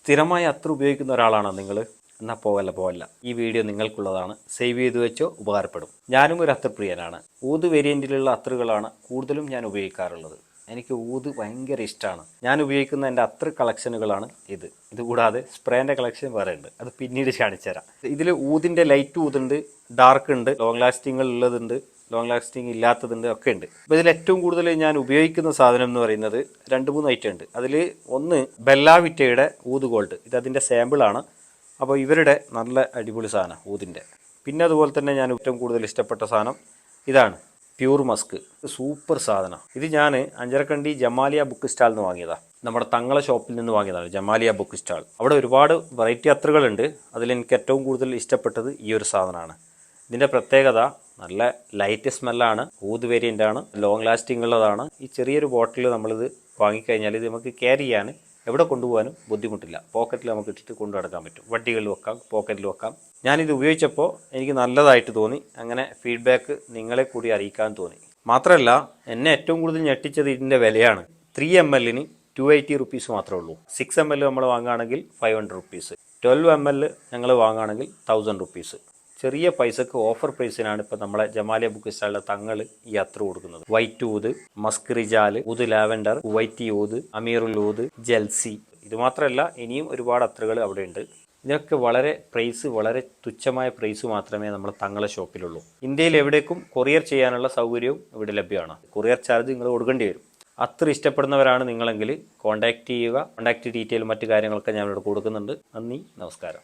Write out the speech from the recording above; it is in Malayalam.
സ്ഥിരമായി അത്ര ഉപയോഗിക്കുന്ന ഒരാളാണോ നിങ്ങൾ? എന്നാൽ പോവല്ല. ഈ വീഡിയോ നിങ്ങൾക്കുള്ളതാണ്. സേവ് ചെയ്ത് വെച്ചോ, ഉപകാരപ്പെടും. ഞാനും ഒരു അത്തർ പ്രിയനാണ്. ഊത് വേരിയൻറ്റിലുള്ള അത്തറുകളാണ് കൂടുതലും ഞാൻ ഉപയോഗിക്കാറുള്ളത്. എനിക്ക് ഊത് ഭയങ്കര ഇഷ്ടമാണ്. ഞാൻ ഉപയോഗിക്കുന്ന എൻ്റെ അത്തർ കളക്ഷനുകളാണ് ഇത് കൂടാതെ സ്പ്രേൻ്റെ കളക്ഷൻ വേറെ ഉണ്ട്, അത് പിന്നീട് കാണിച്ചു തരാം. ഇതിൽ ഊതിൻ്റെ ലൈറ്റ് ഊതുണ്ട്, ഡാർക്ക് ഉണ്ട്, ലോങ് ലാസ്റ്റിംഗ് ഉള്ളതുണ്ട്, ലോങ് ലാസ്റ്റിംഗ് ഇല്ലാത്തതുണ്ട്, ഒക്കെ ഉണ്ട്. അപ്പോൾ ഇതിൽ ഏറ്റവും കൂടുതൽ ഞാൻ ഉപയോഗിക്കുന്ന സാധനം എന്ന് പറയുന്നത് 2-3 ഐറ്റം ഉണ്ട്. അതിൽ ഒന്ന് ബെല്ലാവിറ്റയുടെ ഊത് ഗോൾഡ്, ഇത് അതിൻ്റെ സാമ്പിളാണ്. അപ്പോൾ ഇവരുടെ നല്ല അടിപൊളി സാധനം ഊതിൻ്റെ. പിന്നെ അതുപോലെ തന്നെ ഞാൻ ഏറ്റവും കൂടുതൽ ഇഷ്ടപ്പെട്ട സാധനം ഇതാണ്, പ്യൂർ മസ്ക്. സൂപ്പർ സാധനം. ഇത് ഞാൻ അഞ്ചരക്കണ്ടി ജമാലിയ ബുക്ക് സ്റ്റാളിൽ നിന്ന് വാങ്ങിയതാണ്. നമ്മുടെ തങ്ങളെ ഷോപ്പിൽ നിന്ന് വാങ്ങിയതാണ്, ജമാലിയ ബുക്ക് സ്റ്റാൾ. അവിടെ ഒരുപാട് വെറൈറ്റി അത്തറുകളുണ്ട്. അതിലെനിക്ക് ഏറ്റവും കൂടുതൽ ഇഷ്ടപ്പെട്ടത് ഈ ഒരു സാധനമാണ്. ഇതിൻ്റെ പ്രത്യേകത നല്ല ലൈറ്റ് സ്മെല്ലാണ്, ഊത് വേരിയൻ്റാണ്, ലോങ് ലാസ്റ്റിംഗ് ഉള്ളതാണ്. ഈ ചെറിയൊരു ബോട്ടിൽ നമ്മളിത് വാങ്ങിക്കഴിഞ്ഞാൽ ഇത് നമുക്ക് ക്യാരി ചെയ്യാൻ എവിടെ കൊണ്ടുപോകാനും ബുദ്ധിമുട്ടില്ല. പോക്കറ്റിൽ നമുക്ക് ഇട്ടിട്ട് കൊണ്ടു നടക്കാൻ പറ്റും. വണ്ടികളിൽ വെക്കാം, പോക്കറ്റിൽ വെക്കാം. ഞാനിത് ഉപയോഗിച്ചപ്പോൾ എനിക്ക് നല്ലതായിട്ട് തോന്നി. അങ്ങനെ ഫീഡ്ബാക്ക് നിങ്ങളെ കൂടി അറിയിക്കാൻ തോന്നി. മാത്രമല്ല എന്നെ ഏറ്റവും കൂടുതൽ ഞെട്ടിച്ചത് ഇതിൻ്റെ വിലയാണ്. 3 ml-ന് 280 റുപ്പീസ് മാത്രമേ ഉള്ളൂ. 6 ml നമ്മൾ വാങ്ങുകയാണെങ്കിൽ 500 റുപ്പീസ്, 12 ml ഞങ്ങൾ വാങ്ങുകയാണെങ്കിൽ 1000 റുപ്പീസ്. ചെറിയ പൈസക്ക് ഓഫർ പ്രൈസിനാണ് ഇപ്പോൾ നമ്മളെ ജമാലിയ ബുക്ക് സ്റ്റാളിലെ തങ്ങൾ ഈ അത്തർ കൊടുക്കുന്നത്. വൈറ്റ് ഊത്, മസ്ക് റിജാൽ, ഊത് ലാവൻഡർ, വൈറ്റ് ഊത്, അമീറുൽ ഊത്, ജൽസി. ഇത് മാത്രമല്ല ഇനിയും ഒരുപാട് അത്തറുകൾ അവിടെ ഉണ്ട്. ഇതിനൊക്കെ വളരെ തുച്ഛമായ പ്രൈസ് മാത്രമേ നമ്മുടെ തങ്ങളെ ഷോപ്പിലുള്ളൂ. ഇന്ത്യയിൽ എവിടേക്കും കൊറിയർ ചെയ്യാനുള്ള സൗകര്യവും ഇവിടെ ലഭ്യമാണ്. കൊറിയർ ചാർജ് നിങ്ങൾ കൊടുക്കേണ്ടി വരും. അത്ര ഇഷ്ടപ്പെടുന്നവരാണ് നിങ്ങളെങ്കിൽ കോൺടാക്റ്റ് ചെയ്യുക. കോൺടാക്റ്റ് ഡീറ്റെയിൽ മറ്റു കാര്യങ്ങളൊക്കെ ഞാൻ ഇവിടെ കൊടുക്കുന്നുണ്ട്. നന്ദി, നമസ്കാരം.